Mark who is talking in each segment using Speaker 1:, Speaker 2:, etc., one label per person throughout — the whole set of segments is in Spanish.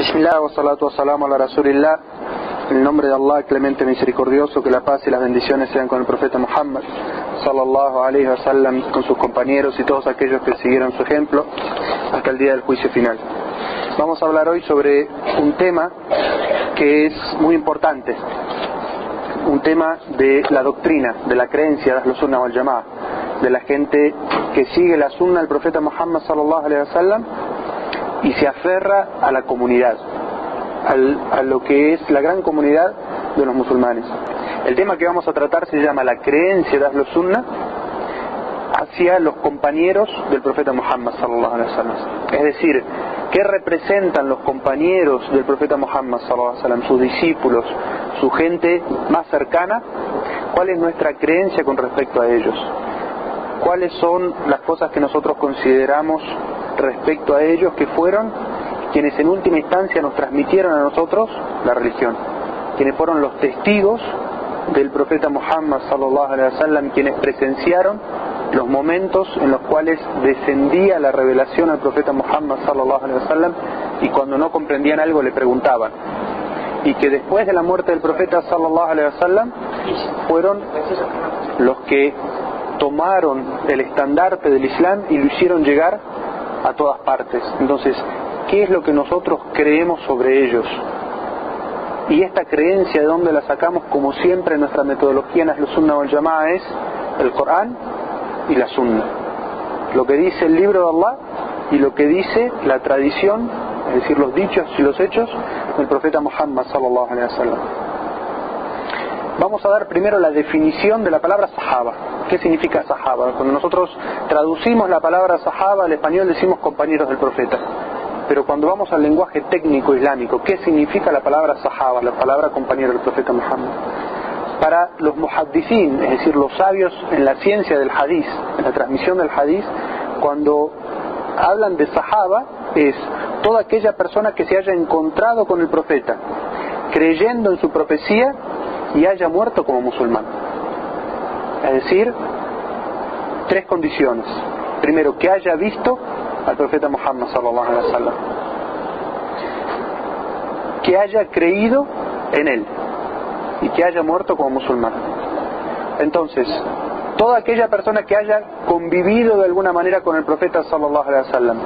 Speaker 1: Bismillah wa salatu wa salam ala Rasulillah. En el nombre de Allah, clemente misericordioso, que la paz y las bendiciones sean con el profeta Muhammad sallallahu alaihi wa sallam, con sus compañeros y todos aquellos que siguieron su ejemplo hasta el día del juicio final. Vamos a hablar hoy sobre un tema que es muy importante, un tema de la doctrina, de la creencia de Ahlus Sunnah wal Jama'ah, de la gente que sigue la sunna del profeta Muhammad sallallahu alaihi wa sallam y se aferra a la comunidad, a lo que es la gran comunidad de los musulmanes. El tema que vamos a tratar se llama la creencia de Ahlus Sunnah hacia los compañeros del profeta Muhammad sallallahu alaihi wasallam. Es decir, ¿qué representan los compañeros del profeta Muhammad sallallahu alaihi wasallam, sus discípulos, su gente más cercana? ¿Cuál es nuestra creencia con respecto a ellos? ¿Cuáles son las cosas que nosotros consideramos respecto a ellos, que fueron quienes en última instancia nos transmitieron a nosotros la religión, quienes fueron los testigos del profeta Muhammad sallallahu alaihi wasallam, quienes presenciaron los momentos en los cuales descendía la revelación al profeta Muhammad sallallahu alaihi wasallam, y cuando no comprendían algo le preguntaban, y que después de la muerte del profeta sallallahu alaihi wasallam fueron los que tomaron el estandarte del Islam y lo hicieron llegar a todas partes. Entonces, ¿qué es lo que nosotros creemos sobre ellos? Y esta creencia, ¿de dónde la sacamos? Como siempre, en nuestra metodología en Ahlus Sunnah wal Jama'ah es el Corán y la Sunna, lo que dice el libro de Allah y lo que dice la tradición, es decir, los dichos y los hechos del profeta Muhammad sallallahu alaihi wasallam. Vamos a dar primero la definición de la palabra sahaba. ¿Qué significa sahaba? Cuando nosotros traducimos la palabra sahaba al español decimos compañeros del profeta. Pero cuando vamos al lenguaje técnico islámico, ¿qué significa la palabra sahaba, la palabra compañero del profeta Muhammad? Para los muhaddisín, es decir, los sabios en la ciencia del hadís, en la transmisión del hadís, cuando hablan de sahaba, es toda aquella persona que se haya encontrado con el profeta, creyendo en su profecía y haya muerto como musulmán. Es decir, tres condiciones. Primero, que haya visto al profeta Muhammad sallallahu alaihi wasallam, que haya creído en él y que haya muerto como musulmán. Entonces, toda aquella persona que haya convivido de alguna manera con el profeta sallallahu alaihi wasallam,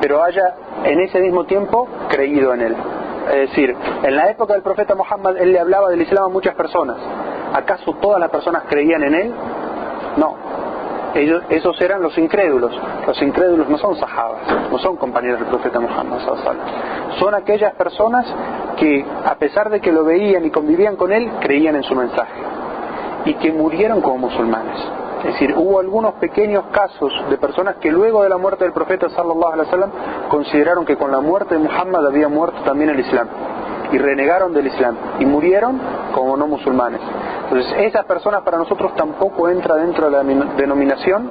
Speaker 1: pero haya en ese mismo tiempo creído en él. Es decir, en la época del profeta Muhammad él le hablaba del Islam a muchas personas. ¿Acaso todas las personas creían en él? No. Esos eran los incrédulos. Los incrédulos no son sahabas, no son compañeros del profeta Muhammad sallallahu alaihi wasallam. Son aquellas personas que, a pesar de que lo veían y convivían con él, creían en su mensaje y que murieron como musulmanes. Es decir, hubo algunos pequeños casos de personas que luego de la muerte del profeta sallallahu alaihi wasallam consideraron que con la muerte de Muhammad había muerto también el Islam y renegaron del Islam y murieron como no musulmanes. Entonces, esas personas para nosotros tampoco entra dentro de la denominación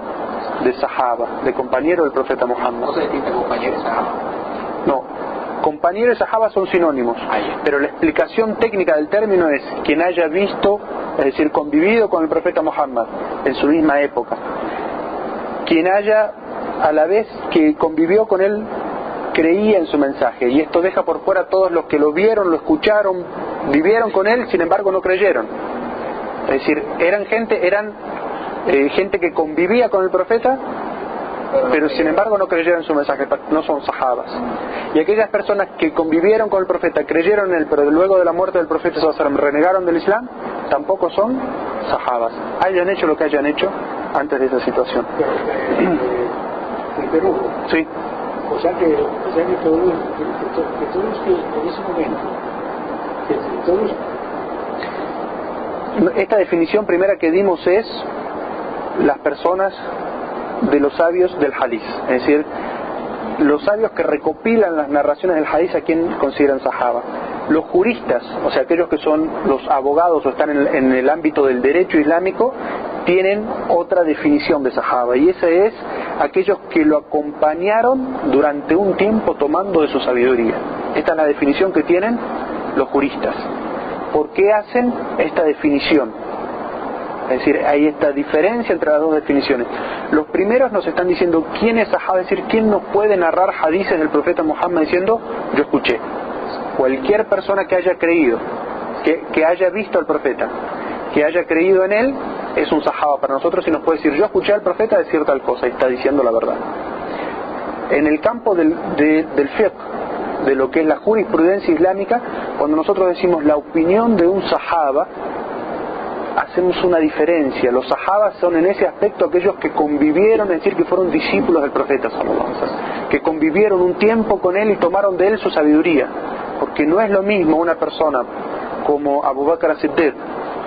Speaker 1: de sahaba, de compañero del profeta Muhammad.
Speaker 2: ¿No se distingue compañero y sahaba?
Speaker 1: No, compañero y sahaba son sinónimos, pero la explicación técnica del término es quien haya visto, es decir, convivido con el profeta Muhammad en su misma época, quien haya, a la vez que convivió con él, creía en su mensaje, y esto deja por fuera a todos los que lo vieron, lo escucharon, vivieron con él, sin embargo no creyeron. Es decir, eran gente que convivía con el profeta, pero sin embargo no creyeron en su mensaje, no son sahabas. Y aquellas personas que convivieron con el profeta, creyeron en él, pero luego de la muerte del profeta sallallahu alaihi wasallam renegaron del Islam, tampoco son sahabas, hayan hecho lo que hayan hecho antes de esa situación.
Speaker 2: En Perú.
Speaker 1: Sí.
Speaker 2: O sea que todos que en ese momento, que todos...
Speaker 1: Esta definición primera que dimos es las personas de los sabios del hadís, es decir, los sabios que recopilan las narraciones del hadís, a quien consideran sahaba. Los juristas, o sea, aquellos que son los abogados o están en el ámbito del derecho islámico, tienen otra definición de sahaba, y esa es aquellos que lo acompañaron durante un tiempo tomando de su sabiduría. Esta es la definición que tienen los juristas. ¿Por qué hacen esta definición? Es decir, hay esta diferencia entre las dos definiciones. Los primeros nos están diciendo quién es sahaba, es decir, quién nos puede narrar hadices del profeta Muhammad diciendo yo escuché. Cualquier persona que haya creído, que haya visto al profeta, que haya creído en él, es un sahaba para nosotros y nos puede decir, yo escuché al profeta decir tal cosa y está diciendo la verdad. En el campo del fiqh, de lo que es la jurisprudencia islámica, cuando nosotros decimos la opinión de un sahaba, hacemos una diferencia. Los sahabas son en ese aspecto aquellos que convivieron, es decir, que fueron discípulos del profeta sallallahu alaihi wasallam, que convivieron un tiempo con él y tomaron de él su sabiduría, porque no es lo mismo una persona como Abu Bakr as-Siddiq,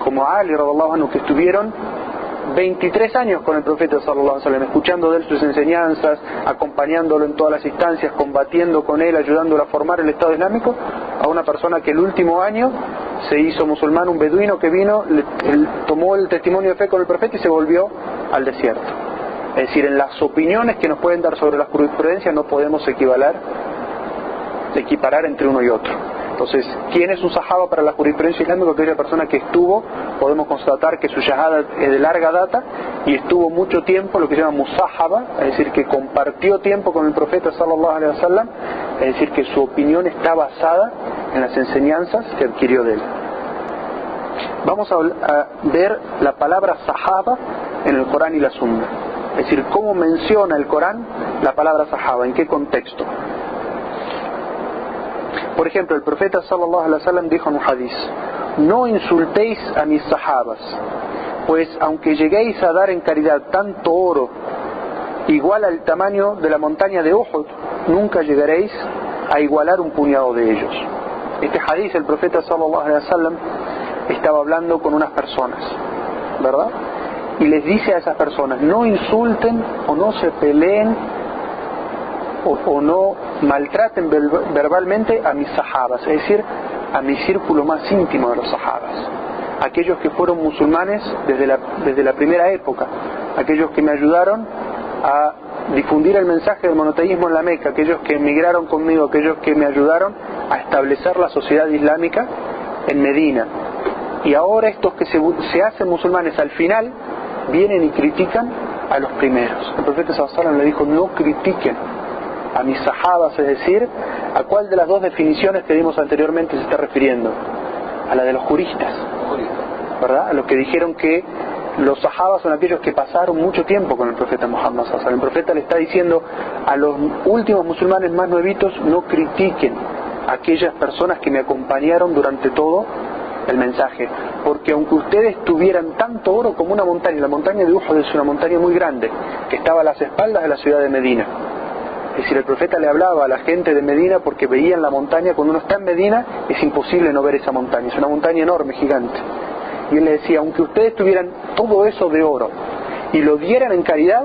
Speaker 1: como Ali radhiallahu anhu, que estuvieron 23 años con el profeta sallallahu alaihi wasallam, escuchando de él sus enseñanzas, acompañándolo en todas las instancias, combatiendo con él, ayudándolo a formar el Estado Islámico, a una persona que el último año se hizo musulmán, un beduino que vino, tomó el testimonio de fe con el profeta y se volvió al desierto. Es decir, en las opiniones que nos pueden dar sobre la jurisprudencia no podemos equiparar entre uno y otro. Entonces, ¿quién es un sahaba para la jurisprudencia islámica? Aquella persona que estuvo, podemos constatar que su shahada es de larga data y estuvo mucho tiempo, lo que se llama musahaba, es decir, que compartió tiempo con el profeta sallallahu alaihi wasallam, es decir, que su opinión está basada en las enseñanzas que adquirió de él. Vamos a ver la palabra sahaba en el Corán y la Sunna, es decir, cómo menciona el Corán la palabra sahaba, en qué contexto. Por ejemplo, el profeta sallallahu alaihi wasallam dijo en un hadiz: no insultéis a mis sahabas, pues aunque lleguéis a dar en caridad tanto oro igual al tamaño de la montaña de Uhud, nunca llegaréis a igualar un puñado de ellos. Este hadiz, el profeta sallallahu alaihi wasallam estaba hablando con unas personas, ¿verdad? Y les dice a esas personas: no insulten o no se peleen o no maltraten verbalmente a mis sahabas, es decir, a mi círculo más íntimo de los sahabas, aquellos que fueron musulmanes desde la primera época, aquellos que me ayudaron a difundir el mensaje del monoteísmo en la Meca, aquellos que emigraron conmigo, aquellos que me ayudaron a establecer la sociedad islámica en Medina. Y ahora estos que se hacen musulmanes al final vienen y critican a los primeros. El profeta sallallahu alaihi wasallam le dijo: no critiquen a mis sahabas, es decir, ¿a cuál de las dos definiciones que dimos anteriormente se está refiriendo? A la de los juristas, ¿verdad? A los que dijeron que los sahabas son aquellos que pasaron mucho tiempo con el profeta Muhammad sallallahu alaihi wasallam. El profeta le está diciendo a los últimos musulmanes más nuevitos: no critiquen a aquellas personas que me acompañaron durante todo el mensaje, porque aunque ustedes tuvieran tanto oro como una montaña, la montaña de Uhud es una montaña muy grande que estaba a las espaldas de la ciudad de Medina. Es decir, el profeta le hablaba a la gente de Medina porque veían la montaña. Cuando uno está en Medina es imposible no ver esa montaña, es una montaña enorme, gigante. Y él le decía: aunque ustedes tuvieran todo eso de oro y lo dieran en caridad,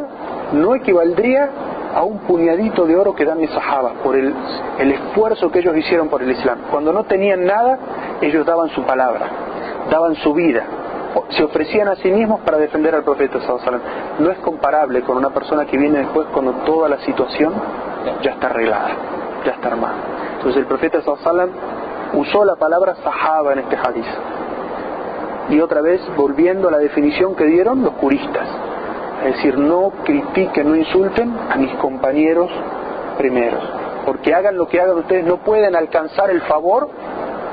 Speaker 1: no equivaldría a un puñadito de oro que dan mis sahabas por el esfuerzo que ellos hicieron por el Islam. Cuando no tenían nada, ellos daban su palabra, daban su vida, se ofrecían a sí mismos para defender al profeta sallallahu alaihi wasallam. No es comparable con una persona que viene después cuando toda la situación ya está arreglada, ya está armada. Entonces el profeta sallallahu alaihi wasallam usó la palabra sahaba en este hadiz. Y otra vez, volviendo a la definición que dieron los juristas, es decir, no critiquen, no insulten a mis compañeros primeros, porque hagan lo que hagan ustedes, no pueden alcanzar el favor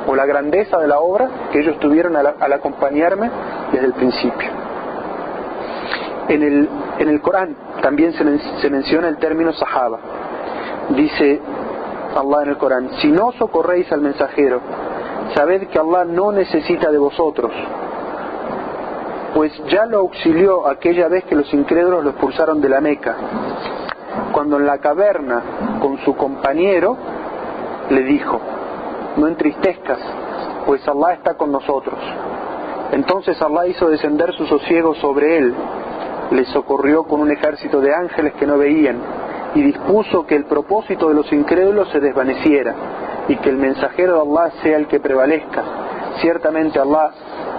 Speaker 1: o la grandeza de la obra que ellos tuvieron al acompañarme desde el principio. En el Corán también se menciona el término sahaba. Dice Allah en el Corán: si no socorréis al mensajero, sabed que Allah no necesita de vosotros, pues ya lo auxilió aquella vez que los incrédulos lo expulsaron de la Meca, cuando en la caverna con su compañero le dijo: no entristezcas, pues Allah está con nosotros. Entonces Allah hizo descender su sosiego sobre él, le socorrió con un ejército de ángeles que no veían, y dispuso que el propósito de los incrédulos se desvaneciera, y que el mensajero de Allah sea el que prevalezca. Ciertamente Allah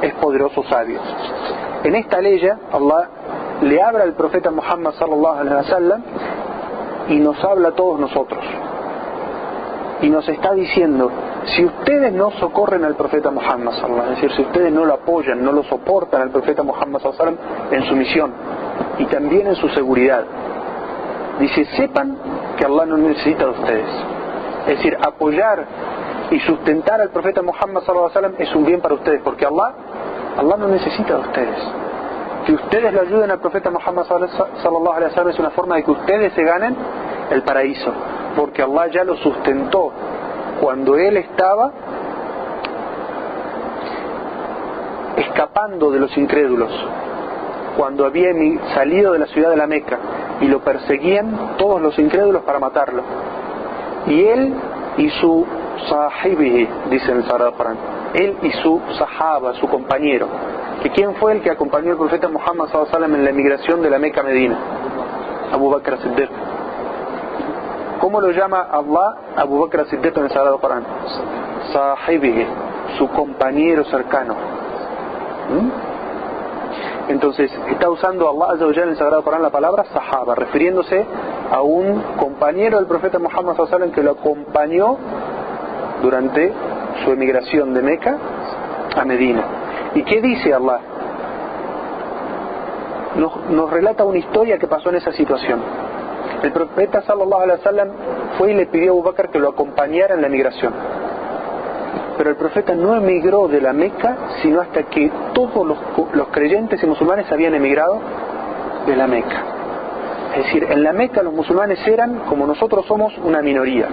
Speaker 1: es poderoso sabio. En esta ley Allah le habla al profeta Muhammad sallallahu alaihi wasallam y nos habla a todos nosotros. Y nos está diciendo: si ustedes no socorren al profeta Muhammad sallallahu alaihi wasallam, es decir, si ustedes no lo apoyan, no lo soportan al profeta Muhammad sallallahu alaihi wasallam en su misión y también en su seguridad, dice, sepan que Allah no necesita de ustedes. Es decir, apoyar y sustentar al profeta Muhammad sallallahu alaihi wasallam es un bien para ustedes, porque Allah no necesita de ustedes. Que ustedes le ayuden al profeta Muhammad sallallahu alaihi wasallam es una forma de que ustedes se ganen el paraíso, porque Allah ya lo sustentó cuando él estaba escapando de los incrédulos, cuando había salido de la ciudad de la Meca y lo perseguían todos los incrédulos para matarlo, y él y su sahibi, dice en el Sagrado Corán, él y su sahaba, su compañero, que quién fue el que acompañó al profeta Muhammad sallallahu alaihi wasallam en la emigración de la Meca a Medina, Abu Bakr as-Siddiq. ¿Cómo lo llama Allah Abu Bakr as-Siddiq en el Sagrado Corán? Sahibi, su compañero cercano. Entonces está usando Allah Azza wa Jalla en el Sagrado Corán la palabra sahaba, refiriéndose a un compañero del profeta Muhammad sallallahu alaihi wasallam que lo acompañó durante su emigración de Meca a Medina. ¿Y qué dice Allah? Nos relata una historia que pasó en esa situación. El profeta sallallahu alaihi wasallam fue y le pidió a Abu Bakr que lo acompañara en la emigración. Pero el profeta no emigró de la Meca sino hasta que todos los creyentes y musulmanes habían emigrado de la Meca. Es decir, en la Meca los musulmanes eran, como nosotros somos, una minoría.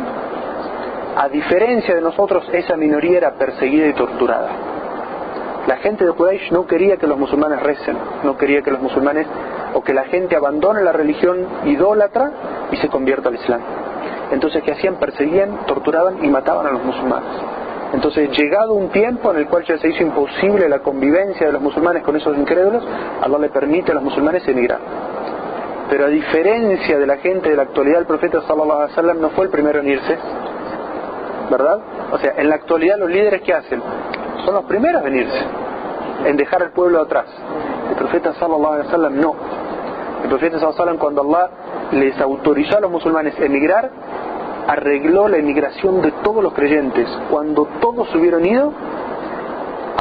Speaker 1: A diferencia de nosotros, esa minoría era perseguida y torturada. La gente de Quraysh no quería que los musulmanes recen, no quería que los musulmanes o que la gente abandone la religión idólatra y se convierta al Islam. Entonces, ¿qué hacían? Perseguían, torturaban y mataban a los musulmanes. Entonces, llegado un tiempo en el cual ya se hizo imposible la convivencia de los musulmanes con esos incrédulos, Allah le permite a los musulmanes emigrar. Pero a diferencia de la gente de la actualidad, el profeta sallallahu alaihi wasallam no fue el primero en irse, ¿verdad? O sea, en la actualidad los líderes, ¿qué hacen? Son los primeros en irse, en dejar al pueblo atrás. El profeta sallallahu alaihi wasallam no. El profeta sallallahu alaihi wasallam, cuando Allah les autorizó a los musulmanes a emigrar, arregló la emigración de todos los creyentes. Cuando todos se hubieron ido,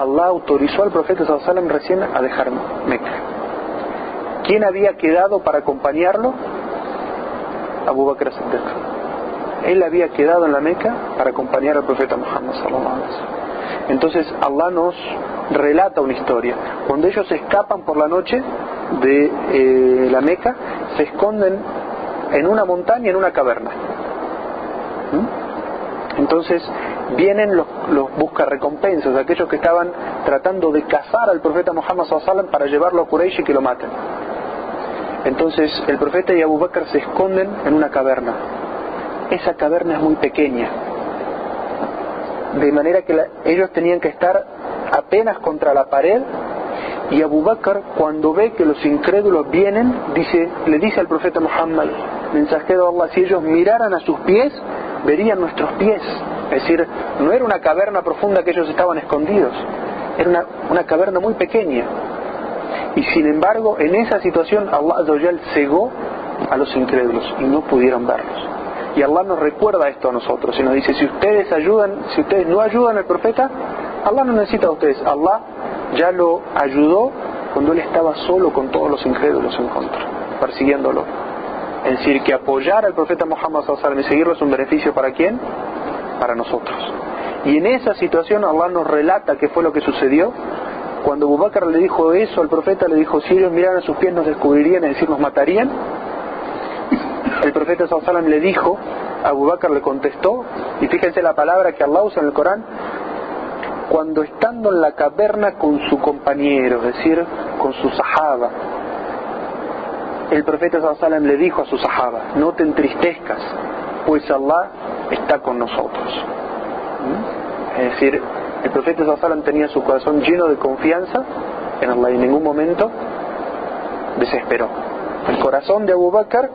Speaker 1: Allah autorizó al profeta sallallahu alaihi wasallam recién a dejar Meca. ¿Quién había quedado para acompañarlo? Abu Bakr as-Siddiq. Él había quedado en la Meca para acompañar al profeta Muhammad sallallahu alaihi wasallam. Entonces Allah nos relata una historia. Cuando ellos escapan por la noche de la Meca, se esconden en una montaña, en una caverna. Entonces vienen los buscarrecompensas, aquellos que estaban tratando de cazar al profeta Muhammad sallallahu alaihi wasallam para llevarlo a Quraysh y que lo maten. Entonces el profeta y Abu Bakr se esconden en una caverna. Esa caverna es muy pequeña, de manera que ellos tenían que estar apenas contra la pared, y Abu Bakr, cuando ve que los incrédulos vienen, le dice al profeta Muhammad, mensajero de Allah, si ellos miraran a sus pies, verían nuestros pies. Es decir, no era una caverna profunda que ellos estaban escondidos, era una caverna muy pequeña. Y sin embargo, en esa situación Allah Azza wa Jal cegó a los incrédulos y no pudieron verlos. Y Allah nos recuerda esto a nosotros y nos dice, si ustedes no ayudan al profeta, Allah no necesita de ustedes. Allah ya lo ayudó cuando él estaba solo con todos los incrédulos en contra, persiguiéndolo. Es decir, que apoyar al profeta Muhammad sallallahu alaihi wasallam y seguirlo es un beneficio ¿para quién? Para nosotros. Y en esa situación Allah nos relata qué fue lo que sucedió. Cuando Abu Bakr le dijo eso al profeta, le dijo, si ellos miraran a sus pies nos descubrirían, es decir, nos matarían. El profeta sallallahu alaihi wasallam le dijo, Abu Bakr le contestó, y fíjense la palabra que Allah usa en el Corán, cuando estando en la caverna con su compañero, es decir, con su sahaba, el profeta sallallahu alaihi wasallam le dijo a su sahaba, no te entristezcas, pues Allah está con nosotros. Es decir, el profeta sallallahu alaihi wasallam tenía su corazón lleno de confianza en Allah y en ningún momento desesperó. El corazón de Abu Bakr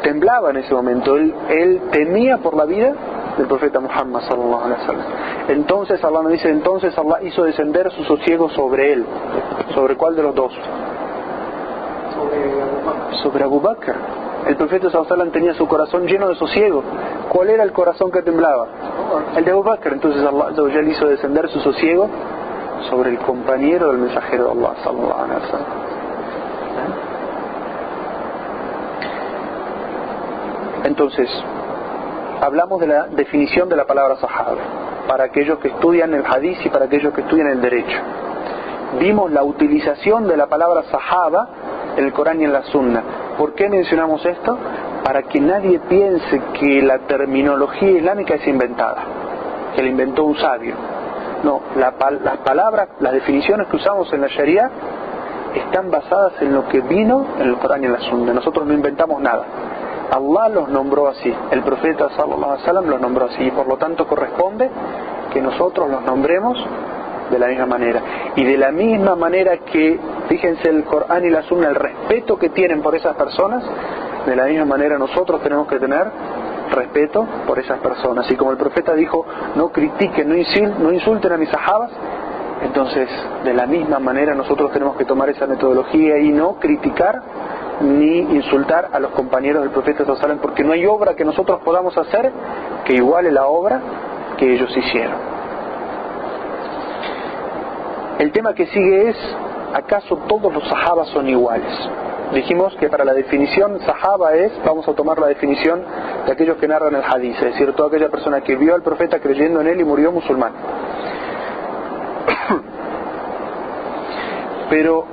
Speaker 1: temblaba en ese momento, él temía por la vida del profeta Muhammad sallallahu alaihi wasallam. Entonces Allah nos dice, entonces Allah hizo descender su sosiego sobre él. ¿Sobre cuál de los dos? Sobre Abu Bakr. El profeta sallallahu alaihi wasallam tenía su corazón lleno de sosiego. ¿Cuál era el corazón que temblaba? El de Abu Bakr. Entonces Allah hizo descender su sosiego sobre el compañero del mensajero de Allah sallallahu alaihi wasallam. Entonces hablamos de la definición de la palabra sahaba, para aquellos que estudian el hadith y para aquellos que estudian el derecho. Vimos la utilización de la palabra sahaba en el Corán y en la Sunna. ¿Por qué mencionamos esto? Para que nadie piense que la terminología islámica es inventada, que la inventó un sabio. No, las palabras, las definiciones que usamos en la Sharia están basadas en lo que vino en el Corán y en la Sunna. Nosotros no inventamos nada. Allah los nombró así, el profeta sallallahu alaihi wasallam los nombró así, y por lo tanto corresponde que nosotros los nombremos de la misma manera. Y de la misma manera que, fíjense, el Corán y la Sunna, el respeto que tienen por esas personas, de la misma manera nosotros tenemos que tener respeto por esas personas. Y como el profeta dijo, no critiquen, no insulten a mis sahabas, entonces de la misma manera nosotros tenemos que tomar esa metodología y no criticar ni insultar a los compañeros del profeta sallallahu alaihi wasallam, porque no hay obra que nosotros podamos hacer que iguale la obra que ellos hicieron. El tema que sigue es, ¿acaso todos los sahabas son iguales? Dijimos que para la definición sahaba vamos a tomar la definición de aquellos que narran el hadith, es decir, toda aquella persona que vio al profeta creyendo en él y murió musulmán. Pero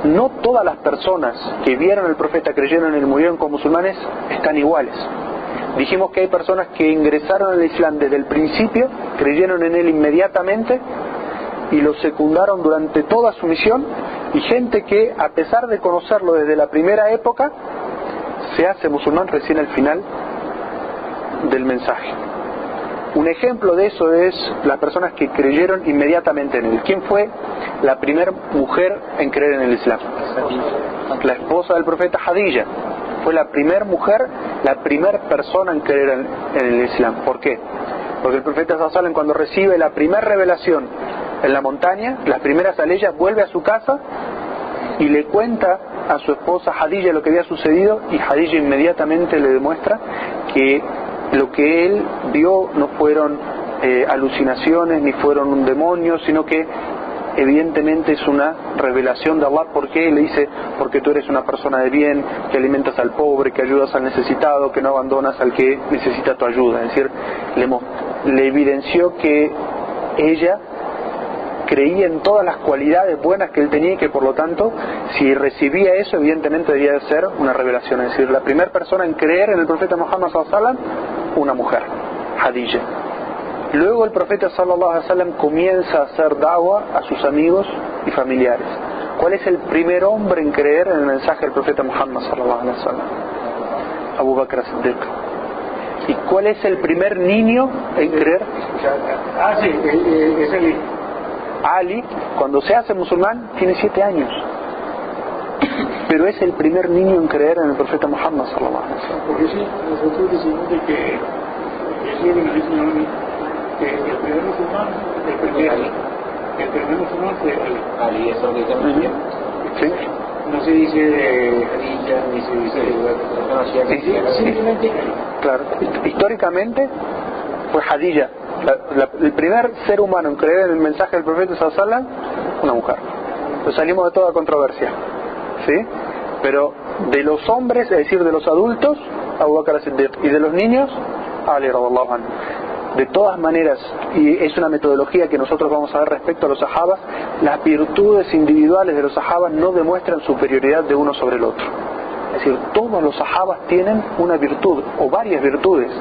Speaker 1: no todas las personas que vieron al profeta creyendo en él y murieron como musulmanes están iguales. Dijimos que hay personas que ingresaron al Islam desde el principio, creyeron en él inmediatamente y lo secundaron durante toda su misión, y gente que, a pesar de conocerlo desde la primera época, se hace musulmán recién al final del mensaje. Un ejemplo de eso es las personas que creyeron inmediatamente en él. ¿Quién fue la primera mujer en creer en el Islam? La esposa del profeta, Hadilla. Fue la primera mujer, la primera persona en creer en el Islam. ¿Por qué? Porque el profeta sallallahu alaihi wasallam, cuando recibe la primera revelación en la montaña, las primeras aleyas, vuelve a su casa y le cuenta a su esposa Hadilla lo que había sucedido, y Hadilla inmediatamente le demuestra que lo que él vio no fueron alucinaciones ni fueron un demonio, sino que evidentemente es una revelación de Allah. ¿Por qué? Le dice, porque tú eres una persona de bien, que alimentas al pobre, que ayudas al necesitado, que no abandonas al que necesita tu ayuda. Es decir, le evidenció que ella creía en todas las cualidades buenas que él tenía, y que por lo tanto, si recibía eso, evidentemente debía de ser una revelación. Es decir, la primera persona en creer en el profeta Muhammad sallallahu alaihi wasallam, una mujer, Hadilla. Luego el profeta sallallahu alaihi wasallam comienza a hacer da'wah a sus amigos y familiares. ¿Cuál es el primer hombre en creer en el mensaje del profeta Muhammad sallallahu alaihi wasallam? Abu Bakr as-Siddiq. ¿Y cuál es el primer niño en creer?
Speaker 2: Sí, es el
Speaker 1: Ali, cuando se hace musulmán, tiene 7 años. Pero es el primer niño en creer en el profeta Muhammad sallallahu alaihi wasallam.
Speaker 2: Porque sí, nosotros decimos de que eso lo dice que el primer musulmán, el primer musulmán fue Ali, eso que también.
Speaker 1: ¿Sí?
Speaker 2: No se dice Hadilla, ni se dice simplemente
Speaker 1: claro. Históricamente fue Hadilla. El primer ser humano en creer en el mensaje del profeta sallallahu alaihi wasallam, una mujer. Entonces salimos de toda controversia, ¿sí? Pero de los hombres, es decir, de los adultos, Abu Bakr as-Siddiq, y de los niños, Ali radhiallahu anhu. De todas maneras, y es una metodología que nosotros vamos a ver respecto a los sahabas, las virtudes individuales de los sahabas no demuestran superioridad de uno sobre el otro. Es decir, todos los sahabas tienen una virtud o varias virtudes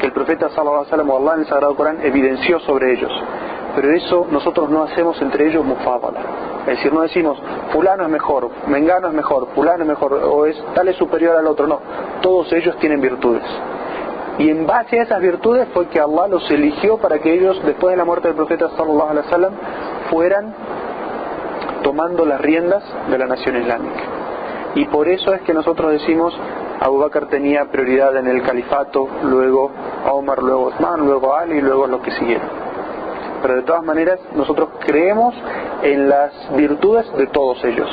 Speaker 1: que el profeta sallallahu alaihi wasallam o Allah en el Sagrado Corán evidenció sobre ellos. Pero eso nosotros no hacemos entre ellos mufadala. Es decir, no decimos fulano es mejor, mengano es mejor, fulano es mejor, o tal es superior al otro. No, todos ellos tienen virtudes. Y en base a esas virtudes fue que Allah los eligió para que ellos, después de la muerte del profeta sallallahu alaihi wasallam, fueran tomando las riendas de la nación islámica. Y por eso es que nosotros decimos Abu Bakr tenía prioridad en el califato, luego Omar, luego Uthman, luego Ali y luego los que siguieron. Pero de todas maneras nosotros creemos en las virtudes de todos ellos.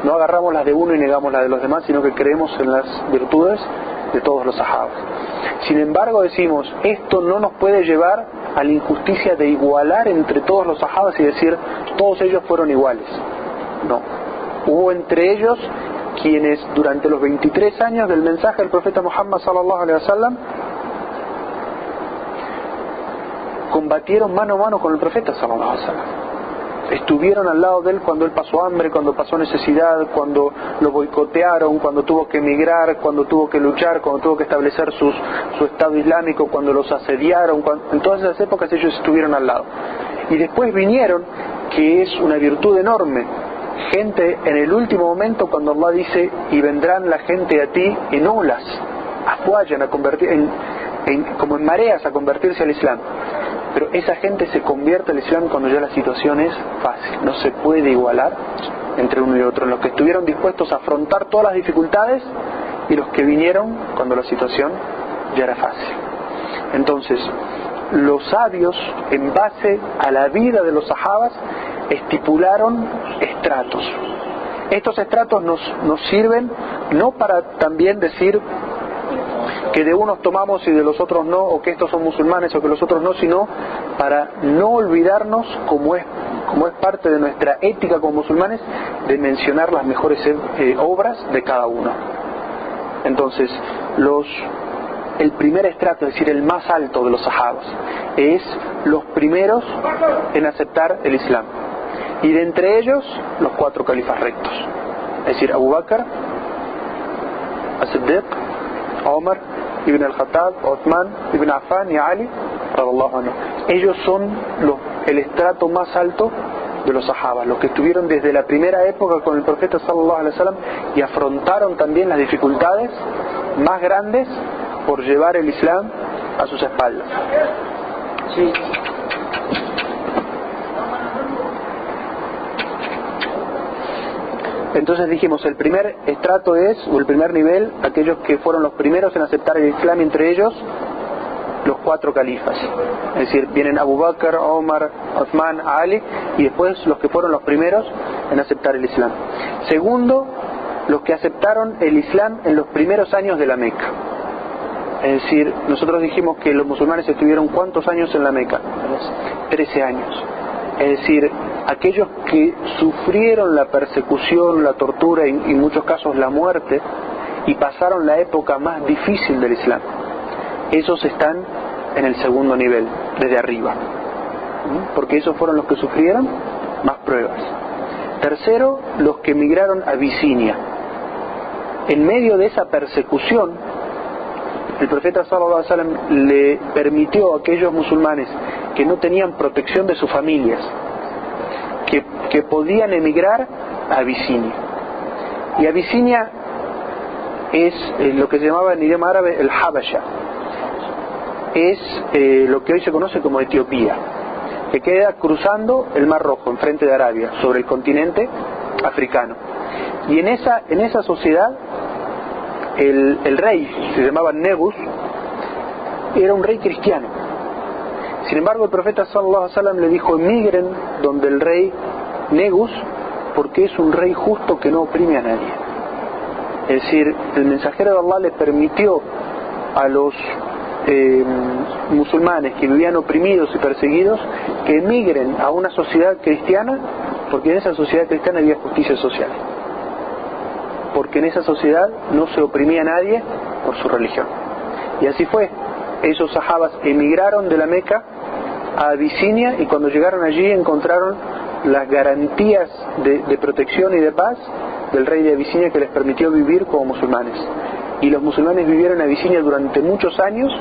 Speaker 1: No agarramos las de uno y negamos las de los demás, sino que creemos en las virtudes de todos los sahabas. Sin embargo decimos, esto no nos puede llevar a la injusticia de igualar entre todos los sahabas y decir todos ellos fueron iguales. No, hubo entre ellos quienes durante los 23 años del mensaje del profeta Muhammad sallallahu alaihi wasallam combatieron mano a mano con el profeta sallallahu alaihi wasallam. Estuvieron al lado de él cuando él pasó hambre, cuando pasó necesidad, cuando lo boicotearon, cuando tuvo que emigrar, cuando tuvo que luchar, cuando tuvo que establecer su Estado Islámico, cuando los asediaron. En todas esas épocas ellos estuvieron al lado. Y después vinieron, que es una virtud enorme, gente en el último momento, cuando Allah dice: y vendrán la gente a ti en olas, afuayan a convertir como en mareas a convertirse al Islam. Pero esa gente se convierte al Islam cuando ya la situación es fácil. No se puede igualar entre uno y otro. Los que estuvieron dispuestos a afrontar todas las dificultades y los que vinieron cuando la situación ya era fácil. Entonces, los sabios, en base a la vida de los sahabas, estipularon estratos. Estos estratos nos sirven no para también decir que de unos tomamos y de los otros no, o que estos son musulmanes o que los otros no, sino para no olvidarnos, como es parte de nuestra ética como musulmanes, de mencionar las mejores obras de cada uno. Entonces, el primer estrato, es decir, el más alto de los sahabas, es los primeros en aceptar el Islam. Y de entre ellos, los 4 califas rectos. Es decir, Abu Bakr, As-Siddiq, Omar, Ibn al-Khattab, Uthman, Ibn Affan y Ali, radiyallahu anhu. Ellos son el estrato más alto de los sahabas, los que estuvieron desde la primera época con el profeta sallallahu alaihi wasallam y afrontaron también las dificultades más grandes por llevar el Islam a sus espaldas.
Speaker 2: Sí.
Speaker 1: Entonces dijimos, el primer estrato o el primer nivel, aquellos que fueron los primeros en aceptar el Islam, entre ellos los 4 califas. Es decir, vienen Abu Bakr, Omar, Uthman, Ali, y después los que fueron los primeros en aceptar el Islam. Segundo, los que aceptaron el Islam en los primeros años de la Meca. Es decir, nosotros dijimos que los musulmanes estuvieron ¿cuántos años en la Meca? 13 años. Es decir, aquellos que sufrieron la persecución, la tortura y en muchos casos la muerte, y pasaron la época más difícil del Islam, esos están en el segundo nivel, desde arriba, porque esos fueron los que sufrieron más pruebas. Tercero, los que emigraron a Abisinia. En medio de esa persecución, el profeta sallallahu alaihi wasallam le permitió a aquellos musulmanes que no tenían protección de sus familias, que podían emigrar a Abisinia. Y Abisinia es lo que se llamaba en idioma árabe el Habasha. Es lo que hoy se conoce como Etiopía, que queda cruzando el Mar Rojo, enfrente de Arabia, sobre el continente africano. Y en esa sociedad, el rey, se llamaba Negus, era un rey cristiano. Sin embargo, el profeta sallallahu alaihi wasallam le dijo: emigren donde el rey Negus, porque es un rey justo que no oprime a nadie. Es decir, el mensajero de Allah le permitió a los musulmanes que vivían oprimidos y perseguidos que emigren a una sociedad cristiana, porque en esa sociedad cristiana había justicia social, porque en esa sociedad no se oprimía a nadie por su religión. Y así fue. Esos sahabas emigraron de la Meca a Abisinia, y cuando llegaron allí encontraron las garantías de protección y de paz del rey de Abisinia, que les permitió vivir como musulmanes. Y los musulmanes vivieron en Abisinia durante muchos años,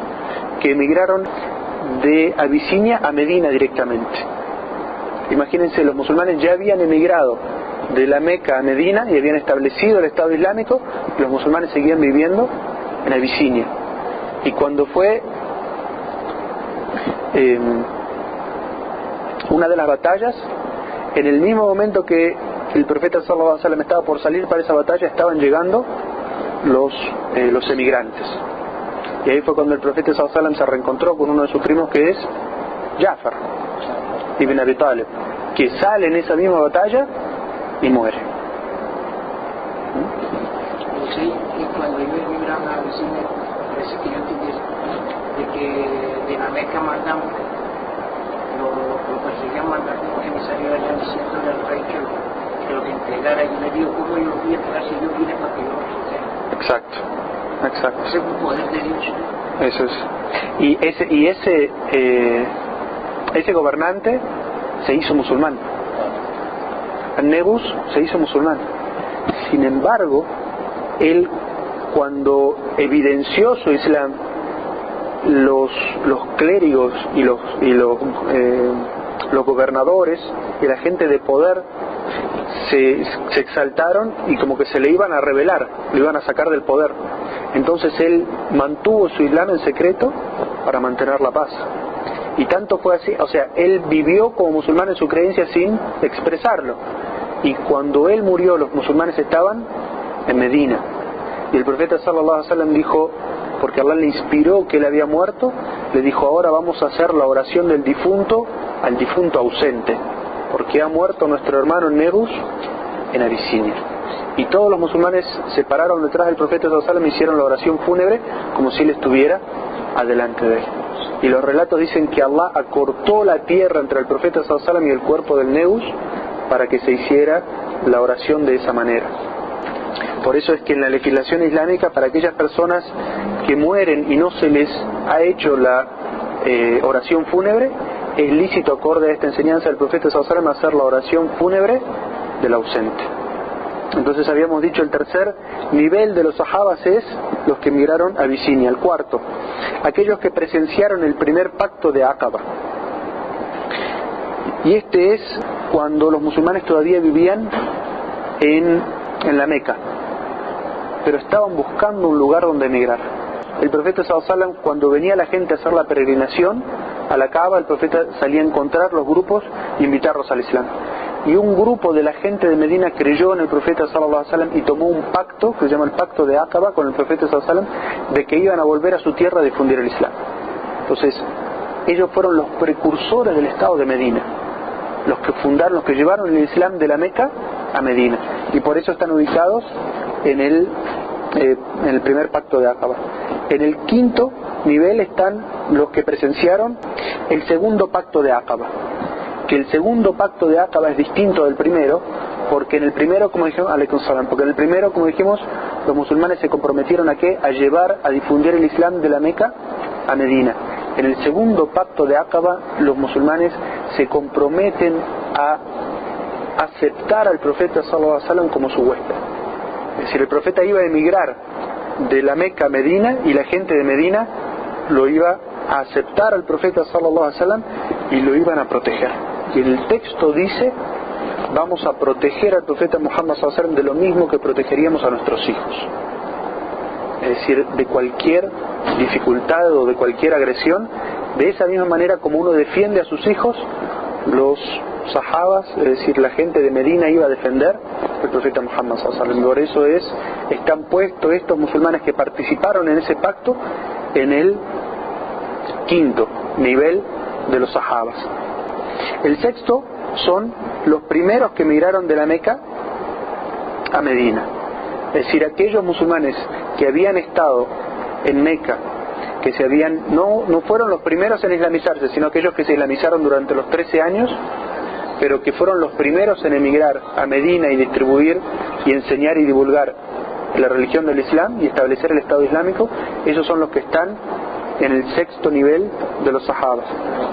Speaker 1: que emigraron de Abisinia a Medina directamente. Imagínense, los musulmanes ya habían emigrado de la Meca a Medina y habían establecido el Estado Islámico, y los musulmanes seguían viviendo en Abisinia. Y cuando fue una de las batallas, en el mismo momento que el profeta sallallahu alaihi wasallam estaba por salir para esa batalla, estaban llegando los emigrantes. Y ahí fue cuando el profeta sallallahu alaihi wasallam se reencontró con uno de sus primos, que es Jafar ibn Abi Talib, que sale en esa misma batalla y muere.
Speaker 2: Sí, y cuando ellos emigraron a Abisinia, parece que yo entendí de que de la Meca mandan, lo perseguían, mandar como emisario allá diciéndole al rey que lo que entregara, y le dijo: ¿cómo yo fui atrás y yo vine para que yo lo suceda?
Speaker 1: Exacto.
Speaker 2: Ese es un poder de Dios.
Speaker 1: Eso es. Y ese gobernante se hizo musulmán. Negus se hizo musulmán. Sin embargo, él, cuando evidenció su Islam, los clérigos y los gobernadores y la gente de poder se exaltaron y como que se le iban a rebelar, lo iban a sacar del poder. Entonces él mantuvo su Islam en secreto para mantener la paz. Y tanto fue así, o sea, él vivió como musulmán en su creencia sin expresarlo. Y cuando él murió, los musulmanes estaban en Medina. Y el profeta sallallahu alaihi wasallam dijo, porque Allah le inspiró que él había muerto, le dijo: ahora vamos a hacer la oración del difunto al difunto ausente, porque ha muerto nuestro hermano Negus en Abisinia. Y todos los musulmanes se pararon detrás del profeta sallallahu alaihi wasallam y hicieron la oración fúnebre como si él estuviera adelante de él. Y los relatos dicen que Allah acortó la tierra entre el profeta sallallahu alaihi wasallam y el cuerpo del Negus para que se hiciera la oración de esa manera. Por eso es que en la legislación islámica, para aquellas personas que mueren y no se les ha hecho la oración fúnebre, es lícito, acorde a esta enseñanza del profeta sallallahu alaihi wasallam, hacer la oración fúnebre del ausente. Entonces habíamos dicho, el tercer nivel de los sahabas es los que emigraron a Abisinia. El cuarto, aquellos que presenciaron el primer pacto de Aqaba. Y este es cuando los musulmanes todavía vivían en la Meca, pero estaban buscando un lugar donde emigrar. El profeta sallallahu alaihi wasallam, cuando venía la gente a hacer la peregrinación a la Kaaba, el profeta salía a encontrar los grupos e invitarlos al Islam. Y un grupo de la gente de Medina creyó en el profeta sallallahu alaihi wasallam y tomó un pacto que se llama el pacto de Aqaba con el profeta sallallahu alaihi wasallam, de que iban a volver a su tierra a difundir el Islam. Entonces ellos fueron los precursores del estado de Medina, los que fundaron, los que llevaron el Islam de la Meca a Medina, y por eso están ubicados en el primer pacto de Aqaba. En el quinto nivel están los que presenciaron el segundo pacto de Aqaba, que el segundo pacto de Aqaba es distinto del primero, porque en el primero, como dijimos, porque en el primero, como dijimos, los musulmanes se comprometieron a llevar, a difundir el Islam de la Meca a Medina. En el segundo pacto de Aqaba, los musulmanes se comprometen a aceptar al profeta sallallahu alaihi wasallam como su huésped. Es decir, el profeta iba a emigrar de la Meca a Medina y la gente de Medina lo iba a aceptar al profeta sallallahu alaihi wasallam y lo iban a proteger. Y el texto dice: vamos a proteger al profeta Muhammad sallallahu alaihi wasallam de lo mismo que protegeríamos a nuestros hijos. Es decir, de cualquier dificultad o de cualquier agresión, de esa misma manera como uno defiende a sus hijos, los sahabas, es decir, la gente de Medina iba a defender al profeta Muhammad sallallahu alaihi wasallam. Por eso están puestos estos musulmanes que participaron en ese pacto en el quinto nivel de los sahabas. El sexto son los primeros que emigraron de la Meca a Medina. Es decir, aquellos musulmanes que habían estado en Meca, que no fueron los primeros en islamizarse, sino aquellos que se islamizaron durante los 13 años, pero que fueron los primeros en emigrar a Medina y distribuir y enseñar y divulgar la religión del Islam y establecer el Estado Islámico. Esos son los que están en el sexto nivel de los sahabas.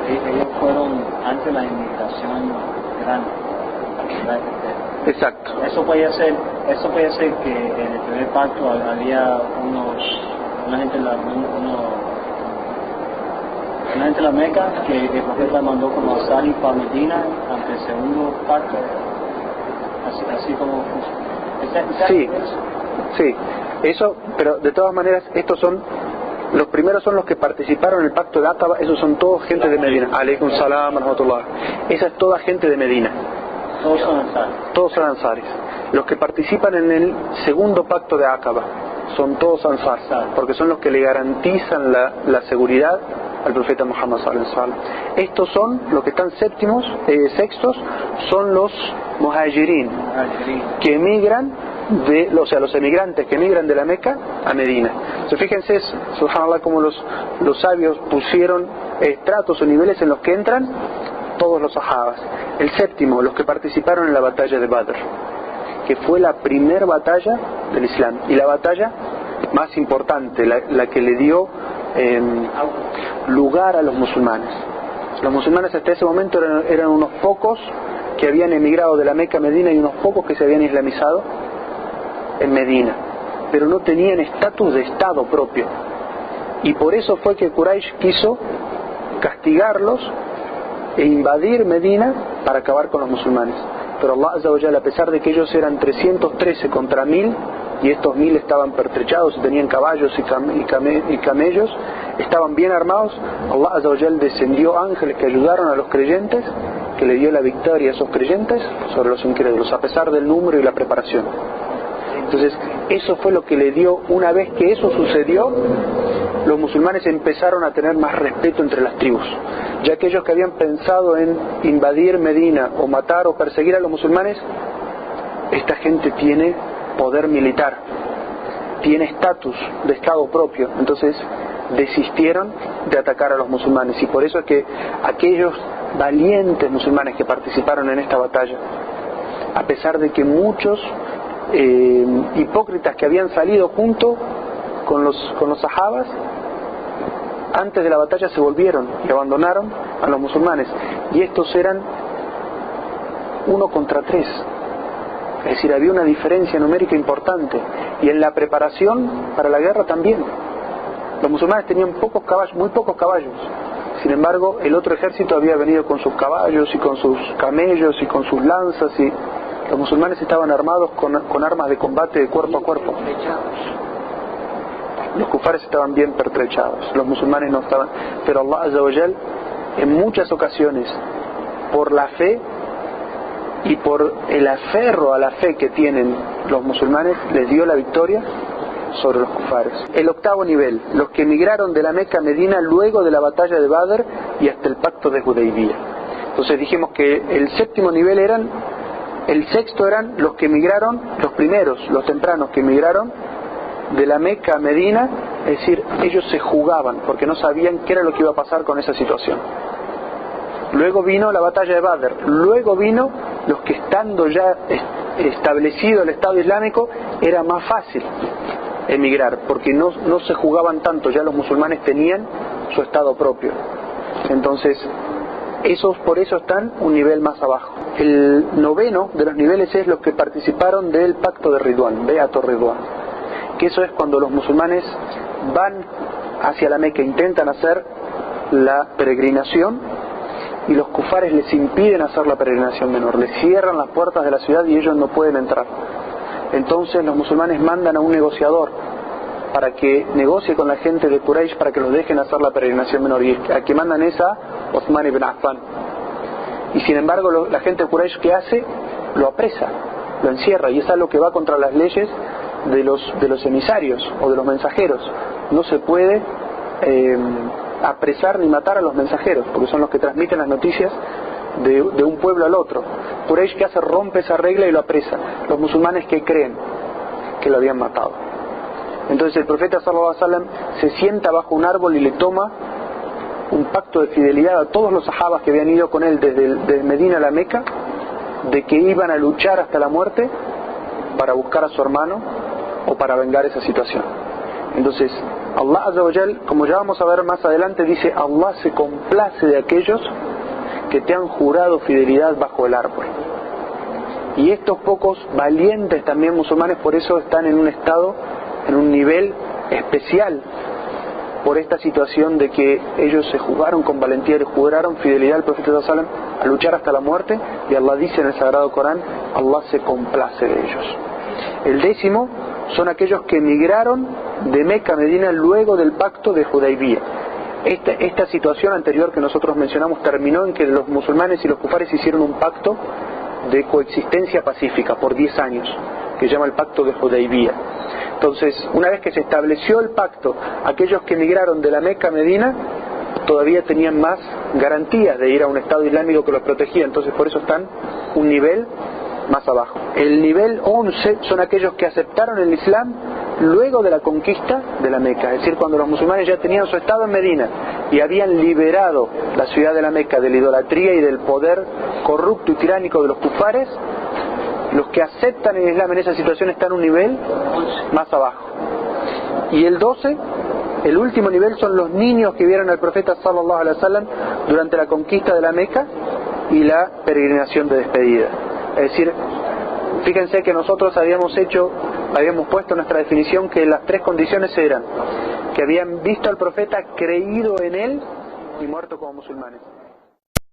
Speaker 3: Ellos fueron antes de la inmigración grande.
Speaker 1: Exacto.
Speaker 3: Eso puede ser que en el primer pacto había una gente de la Meca que el profeta mandó como a salir para Medina ante el segundo pacto, así como
Speaker 1: sí, eso, pero de todas maneras los primeros son los que participaron en el pacto de Aqaba. Esos son todos gente de Medina. Aleikum salam wa rahmatullah. Esa es toda gente de Medina. Todos son ansares. Los que participan en el segundo pacto de Aqaba son todos ansar, porque son los que le garantizan la seguridad al profeta Muhammad sallallahu alaihi wasallam. Estos son los que están sextos, son los muhajirin, que emigran los emigrantes que emigran de la Meca a Medina. Entonces, fíjense, subhanallah, como los sabios pusieron estratos o niveles en los que entran todos los sahabas. El séptimo, los que participaron en la batalla de Badr, que fue la primera batalla del Islam y la batalla más importante, la que le dio lugar a los musulmanes. Los musulmanes hasta ese momento eran unos pocos que habían emigrado de la Meca a Medina y unos pocos que se habían islamizado en Medina, pero no tenían estatus de Estado propio. Y por eso fue que Quraysh quiso castigarlos e invadir Medina para acabar con los musulmanes. Pero Allah Azza wa Jalla, a pesar de que ellos eran 313 contra 1000, y estos 1000 estaban pertrechados y tenían caballos y camellos, estaban bien armados, Allah Azza wa Jalla descendió ángeles que ayudaron a los creyentes, que le dio la victoria a esos creyentes sobre los incrédulos, a pesar del número y la preparación. Entonces, eso fue lo que le dio. Una vez que eso sucedió, los musulmanes empezaron a tener más respeto entre las tribus, ya que aquellos que habían pensado en invadir Medina o matar o perseguir a los musulmanes, esta gente tiene poder militar, tiene estatus de Estado propio, entonces desistieron de atacar a los musulmanes. Y por eso es que aquellos valientes musulmanes que participaron en esta batalla, a pesar de que muchos hipócritas que habían salido junto con los sahabas, antes de la batalla se volvieron y abandonaron a los musulmanes, y estos eran 1 contra 3, es decir, había una diferencia numérica importante, y en la preparación para la guerra también. Los musulmanes tenían pocos caballos, muy pocos caballos, sin embargo el otro ejército había venido con sus caballos y con sus camellos y con sus lanzas, y los musulmanes estaban armados con armas de combate de cuerpo a cuerpo. Los kufares estaban bien pertrechados, los musulmanes no estaban. Pero Allah Azza wa Jal, en muchas ocasiones, por la fe y por el aferro a la fe que tienen los musulmanes, les dio la victoria sobre los kufares. El octavo nivel, los que emigraron de la Meca a Medina luego de la batalla de Badr y hasta el pacto de Hudaybiyah. Entonces dijimos que el séptimo nivel el sexto eran los que emigraron, los primeros, los tempranos que emigraron de la Meca a Medina, es decir, ellos se jugaban porque no sabían qué era lo que iba a pasar con esa situación. Luego vino la batalla de Badr, luego vino los que, estando ya establecido el Estado Islámico, era más fácil emigrar porque no se jugaban tanto, ya los musulmanes tenían su Estado propio. Entonces esos por eso están un nivel más abajo. El noveno de los niveles es los que participaron del pacto de Ridwan, Beato Ridwan, que eso es cuando los musulmanes van hacia la Meca, intentan hacer la peregrinación y los kufares les impiden hacer la peregrinación menor, les cierran las puertas de la ciudad y ellos no pueden entrar. Entonces los musulmanes mandan a un negociador para que negocie con la gente de Quraysh para que los dejen hacer la peregrinación menor, y a que mandan es a Uthman ibn Affan. Y sin embargo la gente de Quraysh, ¿qué hace? Lo apresa, lo encierra, y es algo que va contra las leyes de los emisarios o de los mensajeros. No se puede apresar ni matar a los mensajeros, porque son los que transmiten las noticias de un pueblo al otro. Quraysh, ¿qué hace? Rompe esa regla y lo apresa. Los musulmanes, ¿qué creen? Que lo habían matado. Entonces el profeta sallallahu alaihi wasallam se sienta bajo un árbol y le toma un pacto de fidelidad a todos los sahabas que habían ido con él desde Medina a la Meca, de que iban a luchar hasta la muerte para buscar a su hermano o para vengar esa situación. Entonces Allah Azza wa Jal, como ya vamos a ver más adelante, dice: Allah se complace de aquellos que te han jurado fidelidad bajo el árbol. Y estos pocos valientes también musulmanes por eso están en un estado, en un nivel especial, por esta situación de que ellos se jugaron con valentía y juraron fidelidad al profeta sallallahu alaihi wasallam a luchar hasta la muerte, y Allah dice en el Sagrado Corán: Allah se complace de ellos. El décimo son aquellos que emigraron de Meca a Medina luego del pacto de Hudaybiyah. Esta situación anterior que nosotros mencionamos terminó en que los musulmanes y los kufares hicieron un pacto de coexistencia pacífica por 10 años, que se llama el pacto de Hudaybiyah. Entonces, una vez que se estableció el pacto, aquellos que emigraron de la Meca a Medina todavía tenían más garantías de ir a un Estado Islámico que los protegía, entonces por eso están un nivel más abajo. El nivel 11 son aquellos que aceptaron el Islam luego de la conquista de la Meca, es decir, cuando los musulmanes ya tenían su estado en Medina y habían liberado la ciudad de la Meca de la idolatría y del poder corrupto y tiránico de los kufares. Los que aceptan el Islam en esa situación están en un nivel más abajo. Y el 12 El último nivel son los niños que vieron al profeta sallallahu alaihi wasallam durante la conquista de la Meca y la peregrinación de despedida. Es decir, fíjense que nosotros habíamos puesto en nuestra definición que las tres condiciones eran que habían visto al profeta, creído en él y muerto como musulmanes.